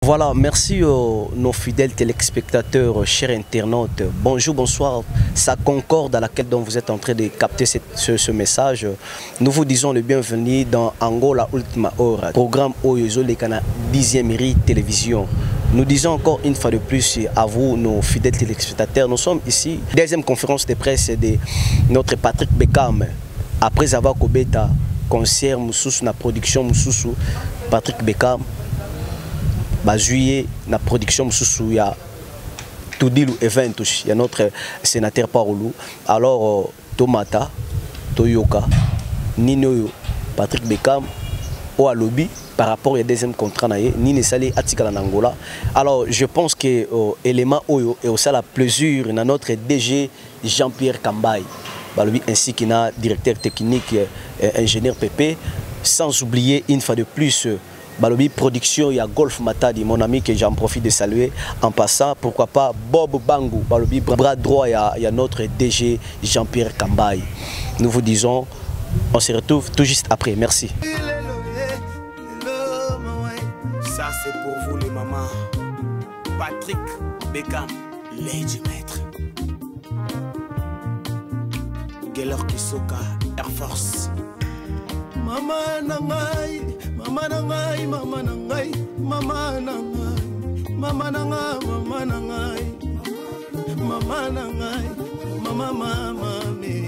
Voilà, merci nos fidèles téléspectateurs, chers internautes. Bonjour, bonsoir. Ça concorde à laquelle dont vous êtes en train de capter ce message. Nous vous disons le bienvenu dans Angola Ultima Hora, programme Oyozo Lekana 10e RI Télévision. Nous disons encore une fois de plus à vous, nos fidèles téléspectateurs, nous sommes ici, deuxième conférence de presse de notre Patrick Bekam. Après avoir Kobeta, concert, Moussous, na production, Moussous, Patrick Bekam. Juillet, la production il y a Toudilou Eventus, il y a notre sénateur Paolo. Alors, Tomata, Toyoka, Nino, Patrick Bekam, Oalobi, par rapport au deuxième contrat, Nine Salé, Atikala Angola. Alors, je pense que l'élément Oyo est aussi la plaisir dans notre DG Jean-Pierre Kambaye, ainsi qu'il y a directeur technique, ingénieur PP, sans oublier une fois de plus. Balobi production, il y a Golf Matadi, mon ami que j'en profite de saluer en passant, pourquoi pas Bob Bangou, Balobi bras droit, il y a notre DG Jean-Pierre Kambaye. Nous vous disons, on se retrouve tout juste après, merci. Ça c'est pour vous les mamans. Patrick Bekam, Lady Maître. Gaylor Kisoka, Air Force. Mama nangai, mama nangai, mama nangai, mama nangai, mama nangai, mama nangai, mama nangai, mama mama me.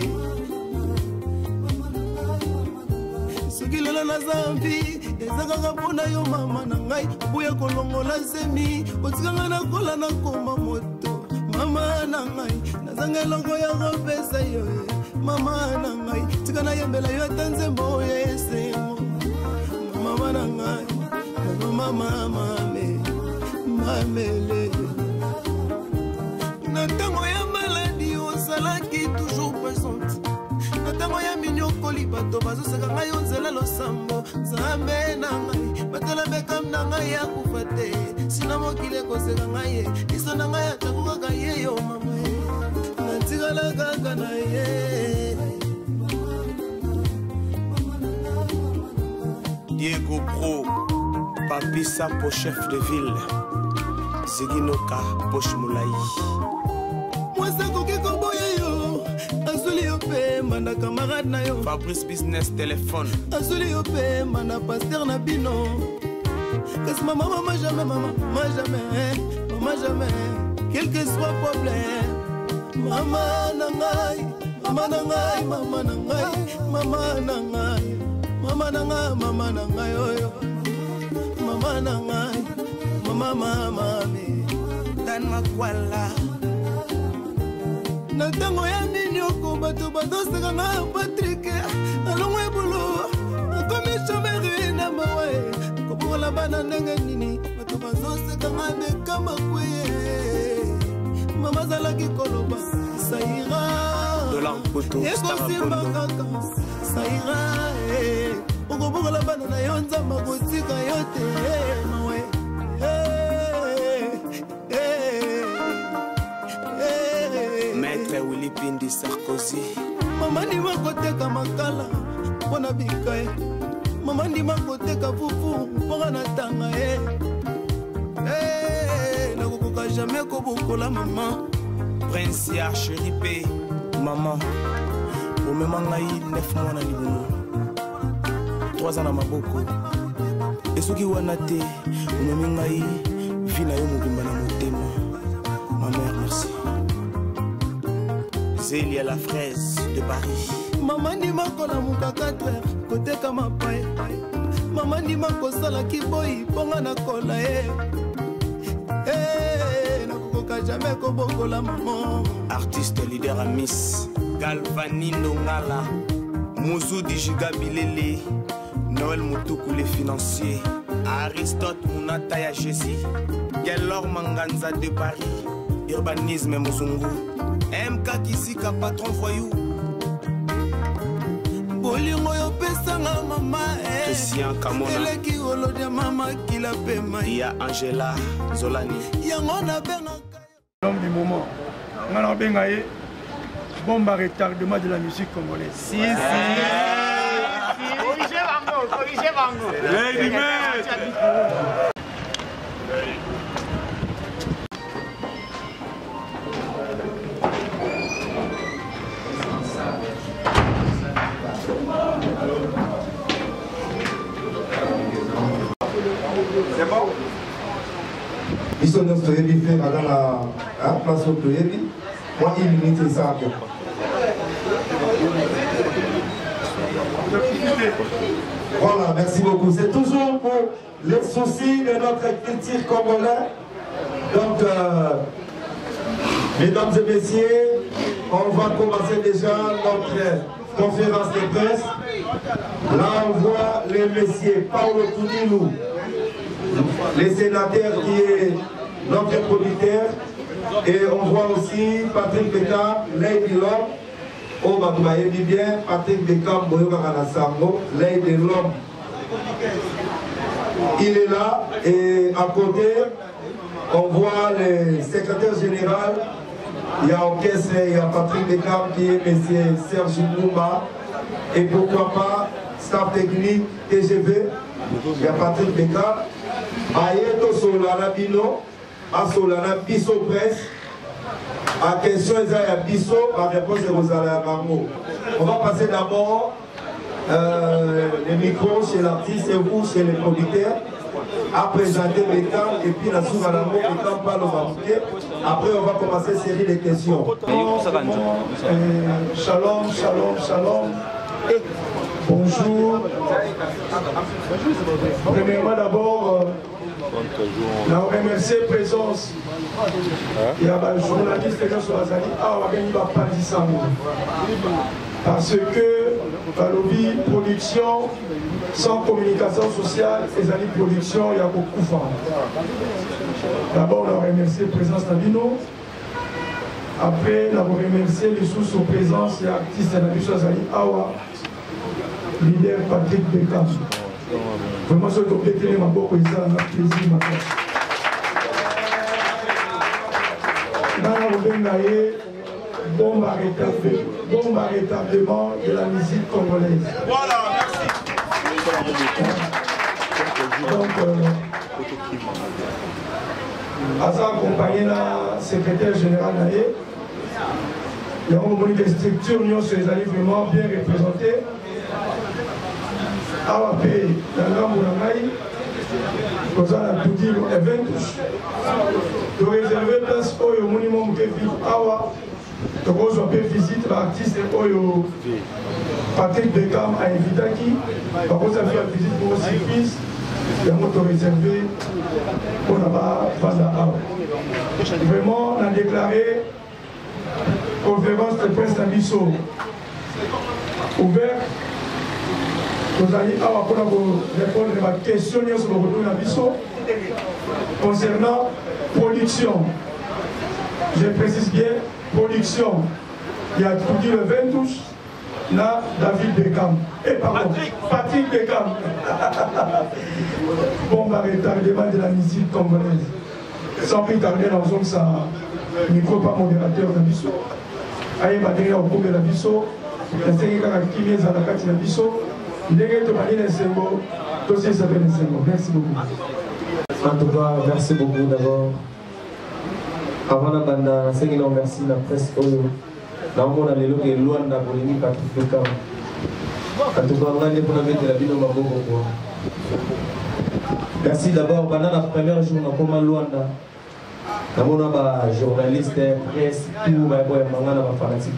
Sugilala na zambi, ezaka kapona yo mama nangai, buya kolongola semi, otikanga na kola na koma moto. Mama nangai, nazanga longo ya kopesa yo. Mama nangai, tikana yembela yo tanze moye semo. Mama nangai, mama mame, mamele. Natango ya maladie au salaki toujours présente. Natango ya minyoko libato bazo seka ngai onzela losambo. Zambe nangai, batela Bekam nangai ya kufate. Sina mokile ko seka ngai, iso nangai atakuka kaye yo mama. Natigala kaka na ye. Diego Pro, Papissa pour chef de ville, Ziginoka Poche Moulaï. Moi ça coquet komboye yo, Azuli yope mana camarade na yo. Fabrice Business téléphone. Azuli yope mana pasteur na bino. Qu'est-ce maman jamais maman jamais, quel que soit problème. Mama nangai, mama nangai, mama nangai, mama nangai. Mama nanga yo, mama nanga, mama me, dan makwala. Natango ya minyoko bato seka nga Patrick, alongwe bolo, komi chomeri na mawe, kobola bana ndenge nini, bato seka nga Bekam kwe. Mama zalaki koloba, saira. Dollar poto, star poto. Saira, Ogobogo la bana na yonza magotika yote, mawe. Maître Willy Pindi Sarkozy. Mama ndi makoteka makala, pona bikaye. Mama ndi makoteka fufu, pona natanga nakokoka jamais kobokola mama. Prince ya Chéripé, maman. Au même moment, 9 mois na libuno, 3 ans na maboko. Et ce qui wanate, au même moment, vie na yo mobimba na motema. Ma mère, merci. Zélia la fraise de Paris. Maman di makola muka 4 heures, côté kama paye. Maman di makosala kiboyi, ponga na kola nakokoka jamais kobokola maman. Artiste leader à Miss Galvanino Ngala, Mouzou Dijiga Bilele, Noël Moutoukou les financiers, Aristote Mounata ya Jésus, Gaylor Manganza de Paris, Urbanisme Muzungu, MK Kisika patron voyou, Bolingo yo pesanga mama Christian Kamona, Eleki olodia mama kila pema, ya Angela Zolani, Yangona Berna. L'homme du moment, on a bien bombe à retardement de la musique congolaise. Si. Corrigez Bango. Lady Maître. Ils sont nos soyez faire dans la place au Toyebi. Moi, il minute et ça. Voilà, merci beaucoup. C'est toujours pour les soucis de notre critique congolais. Donc, mesdames et messieurs, on va commencer déjà notre conférence de presse. Là, on voit les messieurs Paulo Tudilou, les sénateurs qui est notre producteur. Et on voit aussi Patrick Bekam, Lady Lom. Oh, bah, vous voyez bien, Patrick Bekam, Boyoka Kanasango, Lady Lom. Il est là et à côté, on voit le secrétaire général. Il y a orchestre, il y a Patrick Bekam qui est M. Serge Moumba. Et pourquoi pas, staff technique, TGV, il y a Patrick Bekam. Ayeto Solana Bino, à Solana Bisso Presse. À question, il y a Bisso, à réponse de Rosalia Marmo. On va passer d'abord les micros chez l'artiste et vous chez les producteurs. À présenter Bekam et puis la sous à l'amour, Bekam parle au Mamouké. Après, on va commencer une série de questions. Shalom, shalom, shalom. Bonjour. Premièrement, d'abord, je remercie la présence. Il y a un journaliste qui est sur la Zali. Parce que la lobby production, sans communication sociale, les années production, il y a beaucoup de femmes. D'abord, on a remercié la présence d'Abino. Après, on a remercié les sous-présence et artistes d'Abino Zali Awa, leader Patrick Bekam. Vraiment, je dois péter ma boque et ça, on a plaisir maintenant. Bon rétablissement de la musique congolaise. Voilà, merci. Donc, Asa accompagné la secrétaire générale Naye. Il y a des structures sur les alliés vraiment bien représentées. AWP, la Lamboulanaï, nous allons tout dire Eventus. De réserver place au minimum de vie Awa. Donc, on a fait visite l'artiste Patrick Bekam a invité qui. Par contre, on a fait une visite pour le service. Il y a un autre réservé pour la Fanda Awa. Vraiment, on a déclaré conférence de presse d'Abisso ouverte. Nous allons répondre à la question sur le retour d'Abisso concernant production. Je précise bien, production. Il y a tout dit le 20 touches, là, David Bekam. Et pardon, Patrick Bekam. Bon, bah, retardement de la musique congolaise. Sans plus tarder, dans zone, ça, micro pas modérateur d'Abisso. Aïe, bah, derrière, au cours de l'Abisso, il y a 5 ans qui viennent à la carte d'Abisso. Il y a des symbole, dossier s'appelle un symbole. Merci beaucoup. En tout cas, merci beaucoup d'abord. Avant la bande, je remercie la presse. Dans mon allélo qui est loin de la polémique à tout le cas. En tout cas, on va aller pour la vie de la vie de ma bobo. Merci d'abord. Pendant la première journée, on a loin de la journaliste, presse, tout,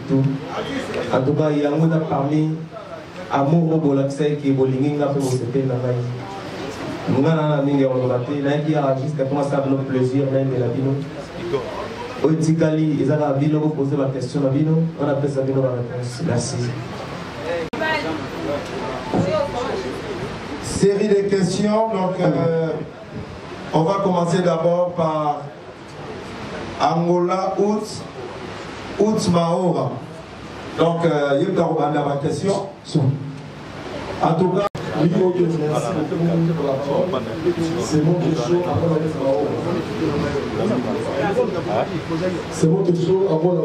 tout. En tout cas, il y a un parmi amour au Bolaxé qui est bolingue après vous c'était la veille. Nous avons mis en relaté, nous avons jusqu'à commencer à avoir plaisir même de la bino. Au Tikali, ils ont la bino pour poser la question à bino, on appelle ça bino la réponse. Merci. Série de questions, donc on va commencer d'abord par Angola Out Maora. Donc, il y a ma question. En tout cas, oui, ok, merci beaucoup pour la parole. C'est bon que chaud avant la C'est bon que chaud avant la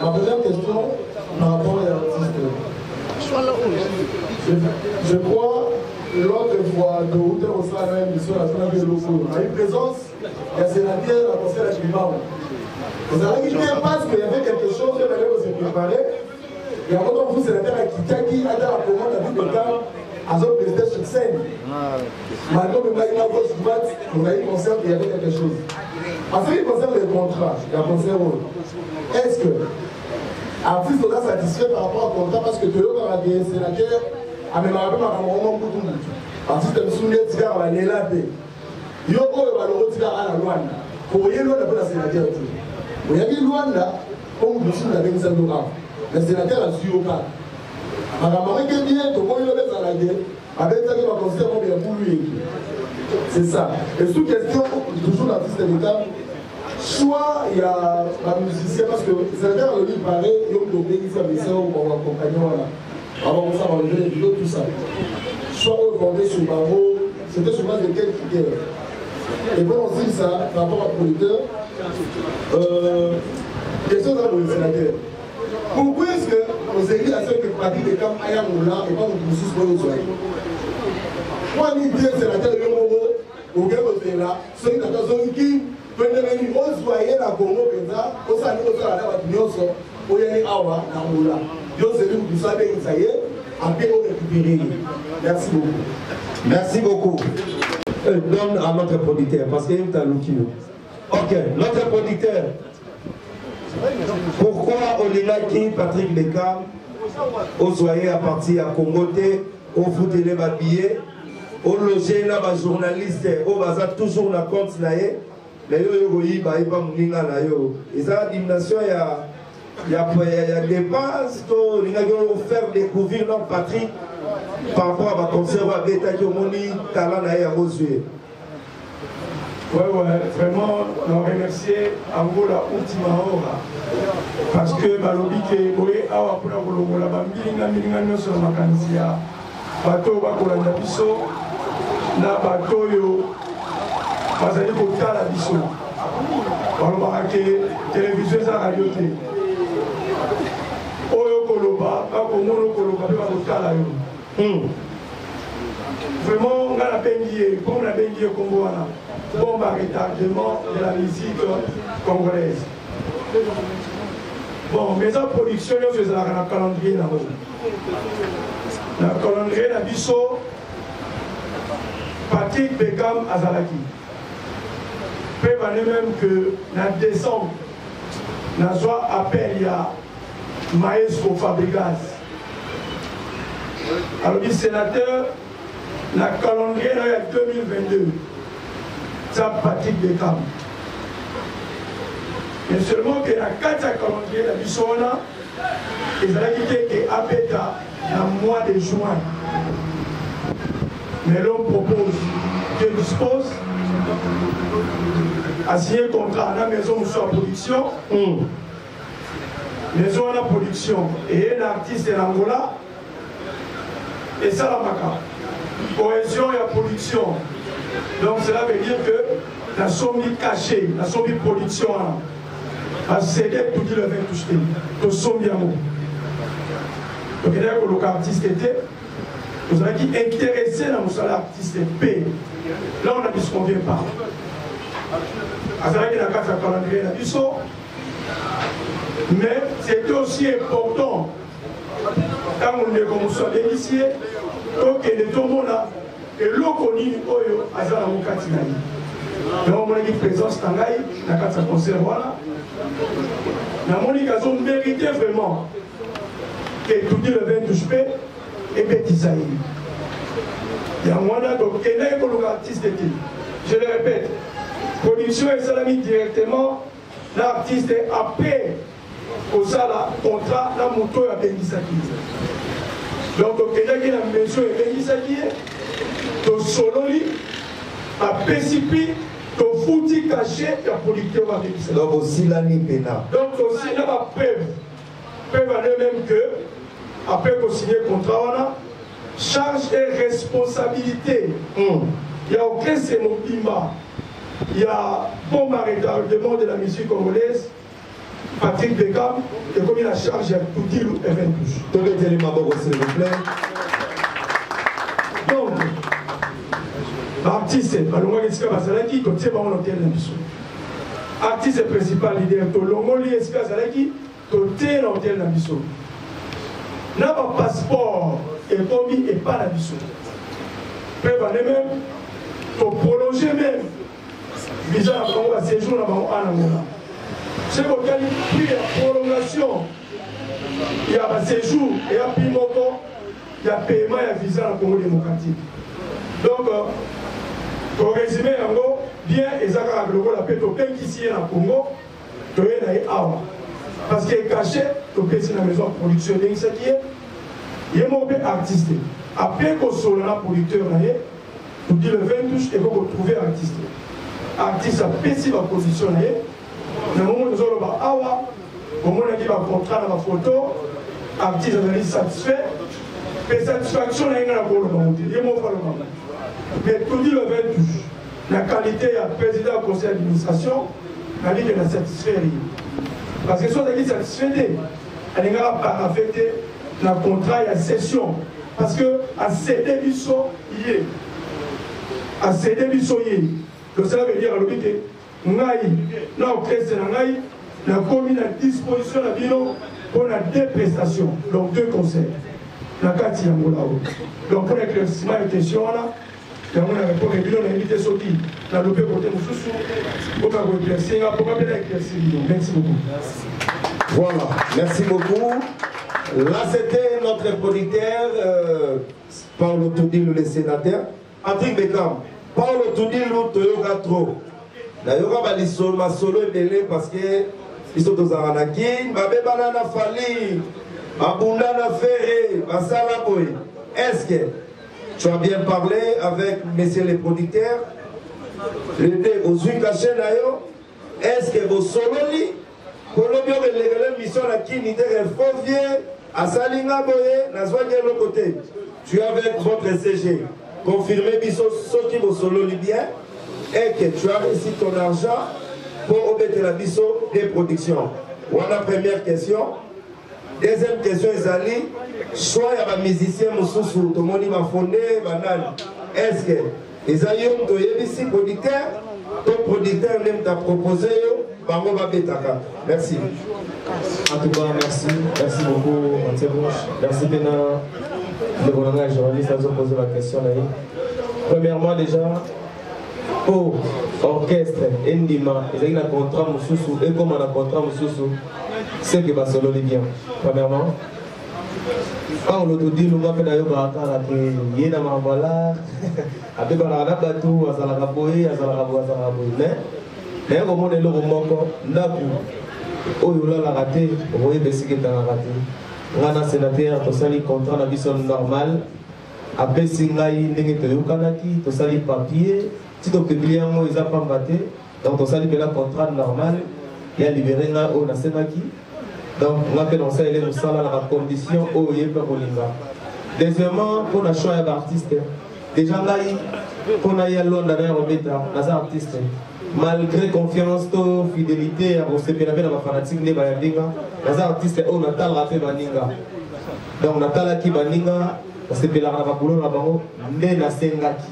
ma première question par rapport à l'artiste. Je crois l'autre fois de Hôtel au sein de l'émission nationale de l'Osso, à une présence, il y a sénateur à conseil à Chimao. Vous avez dit bien parce qu'il y avait quelque chose que vous avez préparé. Et avant vous, sénateur à Kitaki, à la commande à Bibeka, Azot président sur scène. Maintenant, on a eu la gauche droite, on a eu concert, il y avait quelque chose. En ce qui concerne les contrats, il y a un concert. Est-ce que l'artiste est satisfait par rapport au contrat parce que tu as des sénateurs, à même à moment pour tout le monde. L'artiste est soumis à Tigara, à l'élate. Il y a un peu de Tigara à la Luanda. Pour y aller, on a pas la sénateur. Il y a une Luanda, comme vous le savez, avec une salle de rang. Le sénateur a su au cas. C'est ça. Et sous question, toujours l'artiste d'État, soit il y a un musicien, parce que le sénateur le dit pareil, il y a un domaine qui s'est ou un compagnon, avant ça, on va enlever les vidéos, tout ça. Soit on vendait sur le barreau, c'était sur base de quel critère. Et bon, on dit ça par rapport à producteur. Question dans le sénateur. Pourquoi est-ce que vous avez dit à ceux qui pratiquent des camps Ayamoula et pas de processus pour le soir? Moi, je dis que le sénateur de Yomoro, au Gabon, là, ceux qui ont qui peuvent venir au Zoyer, la Congo, au Sani, au Sani, au Yanni Awa, Namoula. Dieu sait que vous savez que ça y est, après on récupérer. Merci beaucoup. Merci beaucoup. Donne à notre producteur, parce qu'il est à l'outil. Ok, notre producteur. Pourquoi Olilaki Patrick Bekam au soyer à partir à Congoté, au foot les billets, au loger là bas journaliste, au bazar toujours na compte là mais yo yi ba iba muninga na yo. Et ça dimension il y a dépenses to linga yo faire découvrir notre Patrick par rapport à ma concert à beta qui moni talent na ya Rosué. Ouais, vraiment, on remercier Angola Ultima Hora. Parce que Balobi qui est boé à Wapura Gologola, Bambilinga, Milinga, sur ma canisia, Bato Bakolanda Bisso, na Bato Yo, Bazali Kotala Bisso. Balobake, télévision, ça radio. Oyo Koloba, Bakomono Koloba, Bakotala Yo. Vraiment, on a bendié, comme on a bendié au Congo, bon retardement de la musique congolaise. Bon, mais en production, nous faisons un calendrier. Le calendrier de Bisso, Patrick Bekam Azalaki. Peut même que en décembre, nous avons appel à Maestro Fabregas. Alors, le sénateur, le calendrier de 2022. Ça Patrick Bekam. Mais seulement que la 4 calendrier la Bissona, ils ont quitté que Apeta dans le mois de juin. Mais l'homme propose, Dieu dispose, à signer contrat dans la maison où soit production, maison à la production, et un artiste en Angola, et ça la maca. Cohésion et la production. Donc cela veut dire que la somme cachée, la somme production, a cédé tout le 20 touché, tout somme bien mot. Donc il y a que l'artiste était, vous avez dit intéressé dans le salaire artiste P. Là on a dit ce qu'on vient pas. Il y a un calendrier là, mais c'est aussi important quand on est comme ça d'initier, donc il y a tout le monde là. Et l'eau connue, Oyo, Azala Moukatinaï. Donc, on a dit présence Tangaï, la carte à concert, voilà. Mais on dit qu'ils ont mérité vraiment que tout dit le 20 touche et Bétisaï. Il y a un moment donc, il y a un artiste. Je le répète, production et salami directement, l'artiste est après au sala contrat, la moto a Bétisaki. Donc, il y a une maison et Bétisaki. To sololi, à Pessipi, to fouti caché, la producteur va venir. Donc aussi l'année pénale. Donc aussi, il y a ma preuve. Preuve à même que, après qu'on signe le contrat, on a charge et responsabilité. Il y a aucun sémobima. Il y a bon retardement de la musique congolaise, Patrick Bekam, et comme il a chargé tout dire et 20 touches. Tous les éléments, s'il vous plaît. Donc, l'artiste, artiste principal leader, Tolongoli Eska Zalaki, Toté l'hôtel Nabiso. N'a pas passeport et commis et pas la mission. Peut même pour prolonger même visa à séjour dans le c'est pourquoi il y a prolongation, il y a un séjour et un pimoko, il y a paiement et un visa dans le Congo démocratique. Donc, pour résumer, bien, et ça a la paix qui ici dans le Congo, parce qu'il est caché, il est dans la maison de production, il est un artiste. Après qu'on soit là, producteur, pour dire le 20 touches, et qu'on trouve un artiste. Artiste a pété la position. Dans le moment où nous avons au moment où nous avons un contrat dans la photo, l'artiste est satisfait, mais satisfaction est dans la volonté. Mais tout dit le 20 touches. La qualité du président du conseil d'administration, elle dit qu'elle est satisfaite. Parce que si on est satisfait, elle n'est pas affectée dans le contrat et la session. Parce que à céder du son, il est. À céder du son, il est. Donc cela veut dire à l'obité. Nous avons créé la commune à disposition de Bino pour la deux prestations, donc deux concerts. La carte est donc pour l'éclaircissement de question là, nous avons répondu à Bino, on a invité Soki, on a loupé côté Moussoussou, pour éclaircir, pour éclaircir Bino. Merci beaucoup. Voilà, merci beaucoup. Là c'était notre producteur, Paolo Toudilou, le sénateur, Patrick Bekam. Paolo Toudilou, Toyoga Tro. D'ailleurs, je suis solo et parce que ils sont tous en Anakin, Babé Banana Fali, Abundana Ferré, Basala Boy. Est-ce que tu as bien parlé avec messieurs les producteurs? Les deux, aux yeux cachés, est-ce que vos solos, Colombien, les missions à qui n'était que Fovier, à Salinga Boye, n'a pas de l'autre côté. Tu es avec votre CG. Confirmez ceux qui vont solo bien. Et que tu as réussi ton argent pour obéir la mission des productions. Voilà la première question. Deuxième question, Ezali, soit il y a un musicien, Moussoussou, tout le monde m'a fondé, est-ce que les aïeux ont ici producteur, ton producteur même t'a proposé, Bango Babetaka. Merci. En tout cas, merci. Merci beaucoup, Mathieu Bouche. Merci, Bénin. Le bon journaliste a posé la question. Premièrement, déjà, pour orchestre Ndima, ils ont un contrat Moussoussou et comme on a un contrat Moussoussou, c'est que va solo les bien. Premièrement, quand on dit nous va faire d'ailleurs que yéna mambala, après on a battu à Salagaboy, à Salagaboy, à Salagaboy. Mais au moment de l'eau moko, naku, oh yola la raté, vous voyez Bessie qui est en raté. On a un sénateur, tout ça les contrats na bison normal. Après singaï n'engé te yokanaki, tout ça les papiers. Si tu as publié un mot, ils n'ont pas battu. Donc, on a libéré un contrat normal. Il y a libéré un mot, on a sénaki. Donc, on a fait dans ça, il y a la condition où il y a pas de deuxièmement, pour le choix d'artiste. Déjà, là, on a eu à Londres, on a artiste. Malgré confiance, fidélité, on s'est fait la fanatique de Bayadinga. On a artiste, on a tal rappé Baninga. Donc, on a tal qui Baninga, on s'est fait la boulot là-bas, mais la Sengaki.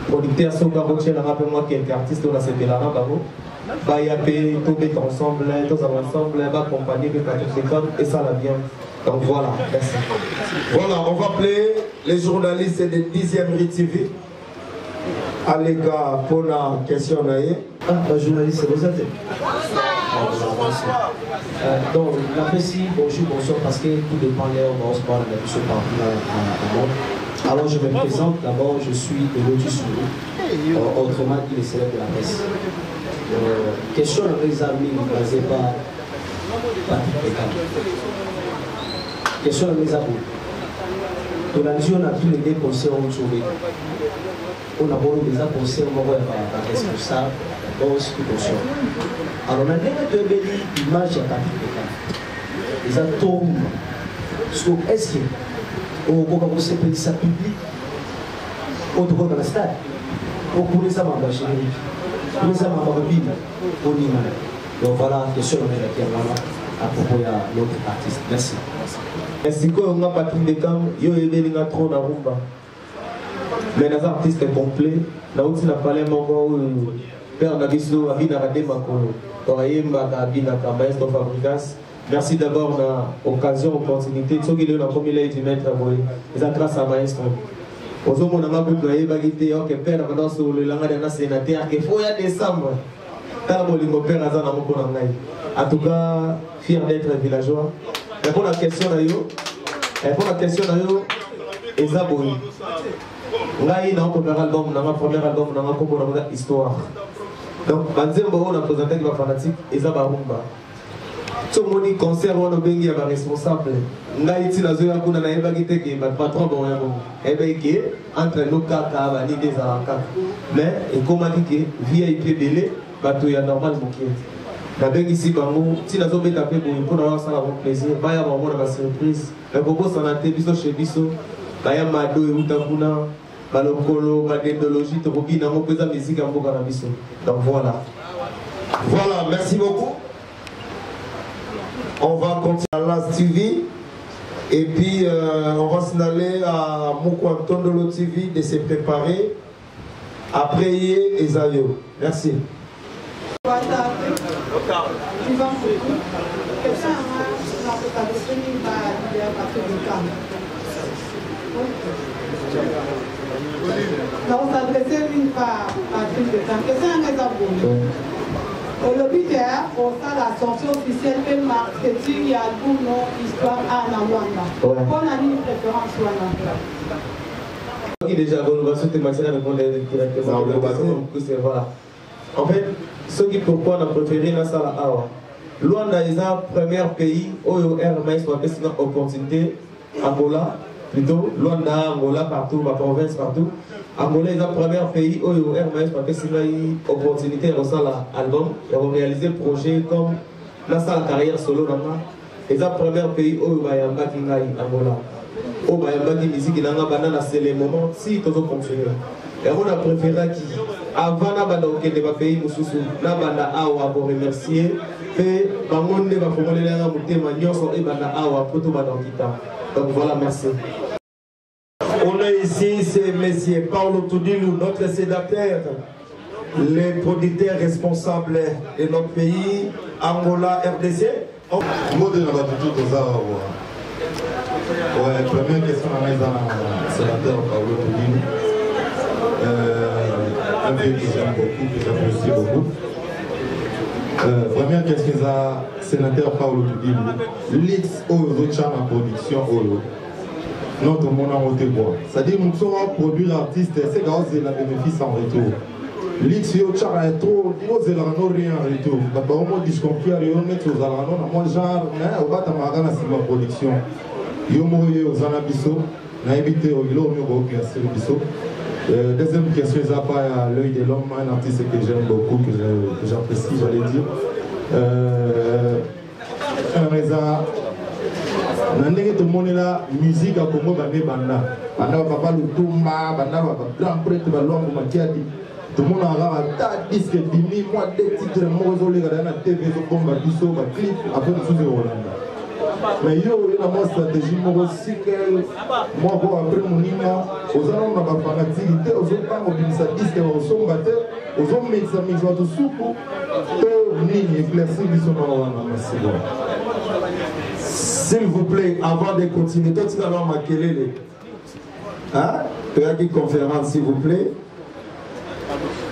Producteur Soka Rochelle, rappelle-moi quelques artistes, on a cette là bas Bayapé, tout est ensemble, tous ensemble, va accompagner les femmes et ça la vient. Donc voilà, merci. Voilà, on va appeler les journalistes de 10e RIT TV. Allez, gars, pour la question, la journaliste, vous êtes. Donc, j'apprécie, bonjour, bonsoir, parce que tout dépend de où on se parle de ce partenaire. Alors je me présente, d'abord je suis de Lotus Soulou, autrement dit les célèbres de la presse. Question de mes amis, basée par Patrick Bekam. Question de mes amis. Dans la vie, on a tous les deux conseils où sauver. On a beau déjà conseils, on va être responsable, on se conscient. Alors on a déjà deux belles images à Patrick Bekam. Les atomes. Est-ce que au conseil de ça public, au droit dans la stade, au pour les amants chérie, pour les amants mobile, au Nîmes. Donc voilà, question à propos de l'autre artiste. Merci. Merci qu'on a Patrick Bekam, yo evelinga trop na rumba. Mais les artistes complets, là où tu n'as pas les moments où père Nabiso a bien à Makolo, Torayemba a bien à Maestro Fabricas, Merci d'abord de l'occasion, opportunité. Ce qui est là, comme il a dit, maître, c'est grâce à Maestro. Aux hommes, on a un peu de bagité, que père, maintenant, sur le langage de la sénateur, qu'il faut y aller décembre. En tout cas, fier d'être villageois. Répondre à la question, Ezaboui. Ngai na premier album, na premier album, na ma histoire. Donc, Banzembo on a présenté les fanatiques Ezabarumba. Tout le monde concert on a bengi à responsable. Ngai ti na zoya kuna na ebagite ke ba patron bon yabo. Ebeke entre nos kaka bani des araka. Mais et comment dire que VIP belé bato ya normal moké. Na bengi si bango ti na zo beta pe pour na ça la plaisir. Ba ya ba mona ba surprise. Le bobo sanate biso chez biso. Baya mado et utakuna, balokolo, badendologie, tobobi, n'a pas de musique en Boganabiso. Donc voilà. Voilà, merci beaucoup. On va continuer à Las TV. Et puis, on va signaler à Moukouanton de l'O TV de se préparer. Après, Esayo. Merci. Donc, s'adresser une part à Patrick Bekam. Qu'est-ce que c'est un le but est pour faire la sortie officielle et marketing et album non histoire à Namwanda. On a une préférence Qui déjà on va souhaiter Maxime à répondre directement. Voilà. En fait, ce qui pourquoi on a préféré la salle à Awa. Luanda est un premier pays où il y a une opportunité. Angola, plutôt, Luanda, Angola, partout, ma province, partout. Angola est un premier pays où il y a une opportunité de faire l'album et de réaliser le projet comme la salle carrière solo. C'est un premier pays où il y a Angola. Où il y a une musique qui c'est les moments si tout fonctionne. Et on a préféré qui, avant de pays, nous avons remercier. Et donc voilà, merci. On est ici, c'est M. Paolo Tudilou, notre sénateur, le producteur responsable de notre pays, Angola, RDC. Ouais, première question à la sénateur Paolo Tudilou. Un vieux que j'aime beaucoup, que j'apprécie beaucoup. Première question à sénateur Paolo Tudilou. L'X Ozochan en production Olo. Notre monde en haute bois. C'est-à-dire nous sommes produire artiste, c'est grâce à la bénéfice en retour. L'X Ozochan est trop, nous n'avons rien en retour. D'abord, on dit qu'on peut aller mettre aux alanons, moi genre, on va t'amarrer sur ma production. Yomo aux anabiso, n'a évité au vilo, au classé au biso. Deuxième question, c'est à l'œil de l'homme, un artiste que j'aime beaucoup, que j'apprécie, j'allais dire. Tout le monde là, musique à Congo, banda. Banda papa le Toumba, banda grand prêtre, balongo Matiadi. Tout le monde a un disque dimi, moi des titres, moi je les regarde à la TV, je bombe à Bisso, à clip, après tout le monde. Mais yo, il y a une stratégie, moi aussi, moi, après mon ima, aux hommes dans ma fanatique, aux hommes pas mobilisés, disque, aux hommes batteurs, aux hommes mixés, aux hommes soupes, aux lignes éclaircies, ils sont dans la. S'il vous plaît, avant de continuer, toi tu vas avoir Makelele. Hein? Petite conférence, s'il vous plaît.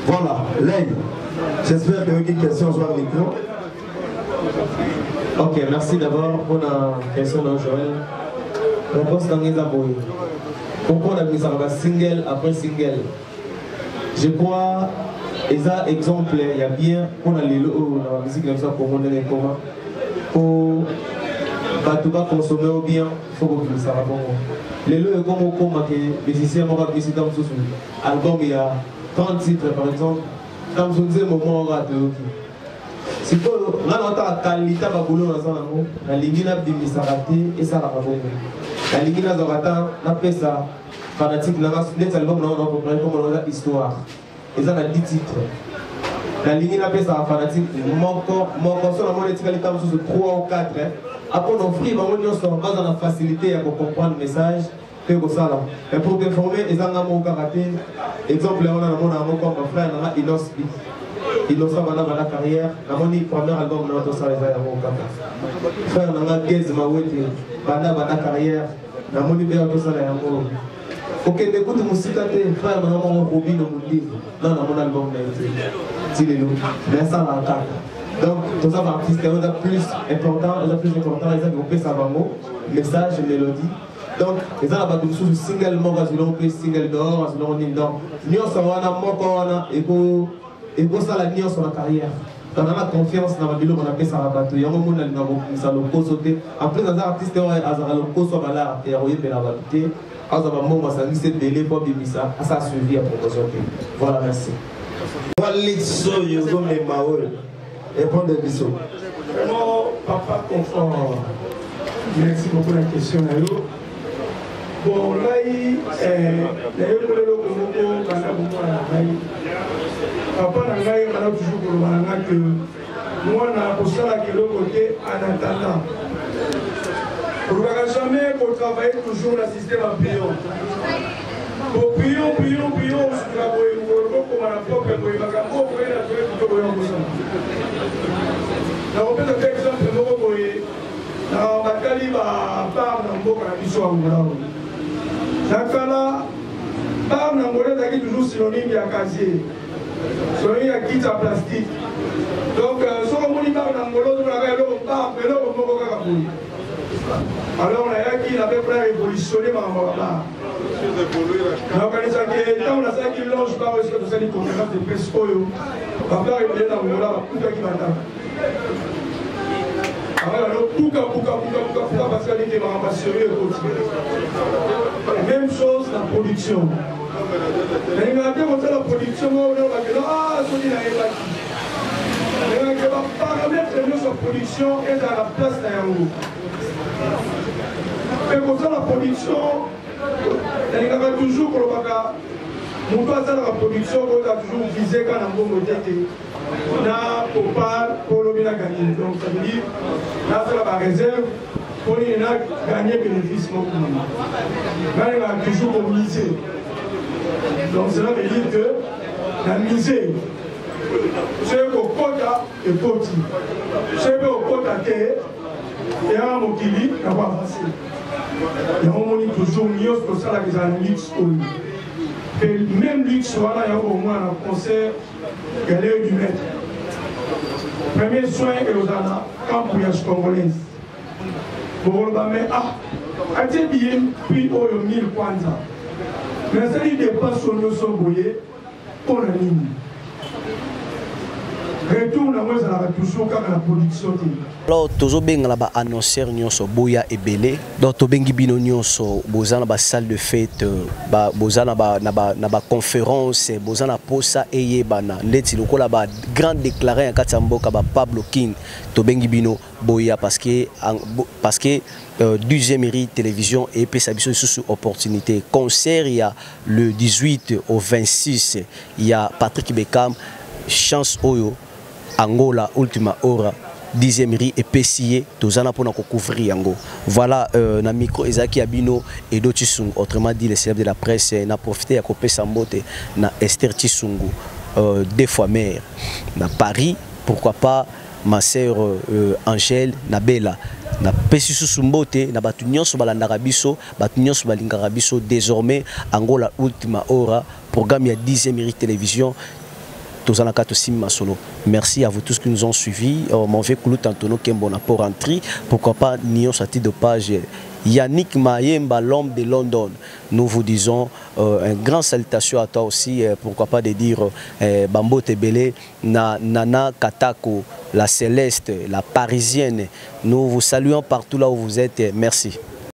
Voilà, Lane. J'espère que vous avez une question sur le micro. Ok, merci d'abord pour la question de Joël. Réponse dans les abonnés. Pourquoi on a mis ça single après single? Je crois, et ça, exemple, il y a bien, on a les lots dans la musique comme ça pour monter les communs. Pour tout va consommer au bien, il faut que ça va bon. Les lots est comme au commun que les musiciens vont visiter dans ce album, il y a 30 titres par exemple. Dans un deuxième moment, on rate. Si on a la qualité de boulot dans la ligne de Misarate et ça va bon. La ligne de Zorata, on appelle ça fanatique, on a des albums, on a compris comment on a histoire. Et ça, on a 10 titres. La ligne appelle ça fanatique, mon console, on a des qualités sur 3 ou 4. Après, on offre, on a la facilité à comprendre le message. Et pour t'informer, ils ont un karaté. Exemple, on a mon frère, il a sa carrière. Il a premier album de notre salle. Frère, on a Gez Mawete, bana carrière. Il a mon salle. Ok, écoute, mon site frère, on a mon hobby dans mon livre. Non, mon album. Mais ça, on a donc, tout ça, artiste, on a plus important, ils ont groupé ça va mot, message, mélodie. Donc, ils ont des choses single mort, ils ont pris single d'or, ils ont dit donc, nous sommes en et pour ça, la nuit sur la carrière. On a la confiance dans la ville, on a fait ça à la bateau. Il y a un moment où on a le sauté. Après, les artistes, on a le cause sur la là, et on a la bateau. On a un moment où on a mis délai pour bien ça. Ça a suivi à proposition. Voilà, merci. Répondre des bisous. Vraiment, papa confort. Merci beaucoup pour la question. Bon, là, papa n'a toujours que moi, on a posé la côté en attendant. On ne va jamais travailler toujours le système en pion. Pion, toujours synonyme de casier. Synonyme de kit en plastique. Donc, si on dit bar alors, on a qui avait révolutionné ma bar. Donc, quand on a ça qui longe par aussi que ça dit conférence de presse, papa est dans le là, tout qui m'attend. Alors, tout parce qu'elle était vraiment sérieux. Même chose la production. Mais la production, on va dire, ah, c'est une paramètre de notre production est à la place d'un haut. Mais comme ça, la production, il y a toujours pour le mon pas ça la production, on a toujours visé quand on a beau modèle. On a pour le bien gagner. Donc ça veut dire, là c'est la réserve, pour les gagner bénéfice. Là il a toujours misé. Donc cela veut dire que la misée, c'est au quota et poti. C'est au quota terre, et un mokili, il n'a pas avancé. Il y a un moment toujours mieux pour ça que ça luxe. Et même luxe, voilà, il y a au moins un concert, galère du maître. Premier soin et aux anna, campouillage congolaise. Pour le bas, à tes billets, puis au 1000 kwanza. Mais ça dit dépasse sur nos somboyés pour la ligne. Retourne à moi, ça va toujours quand la production. Alors, tozo benga la ba annoncer nyonso boya ebele. Donc to bengi bino nyonso bozana ba salle de fête, ba bozana ba na ba conférence, bozana posa eyebana. Ndeti lokola ba grand déclaré en katamboka ba Pablo King. To bengi bino boya parce que deuxième série télévision et puis ça sous opportunité. Concert il y a le 18 au 26, il y a Patrick Beckham, Chance Oyo, Angola Ultima Hora. 10e riz et pessier, tozana pour nous couvrir yango. Voilà, na micro Ezaki Abino et Dotisung, autrement dit les célèbres de la presse, n'a profité à couper Sambote, na Esther Tisungu, 2 fois mère, na Paris, pourquoi pas ma sœur Angèle, na Bella. Na pesi susumbote na batu nyonso balandaka biso batu nyonso balingaka biso désormais Angola Ultima Hora programme ya 10e série télévision. Merci à vous tous qui nous ont suivis. Mon vieux Koulout Antono Kembona pour rentrer. Pourquoi pas Nyon Sati de page Yannick Mayemba, l'homme de London. Nous vous disons un grand salutation à toi aussi. Pourquoi pas de dire Bambo Tebele, Nana Katako, la Céleste, la Parisienne. Nous vous saluons partout là où vous êtes. Merci.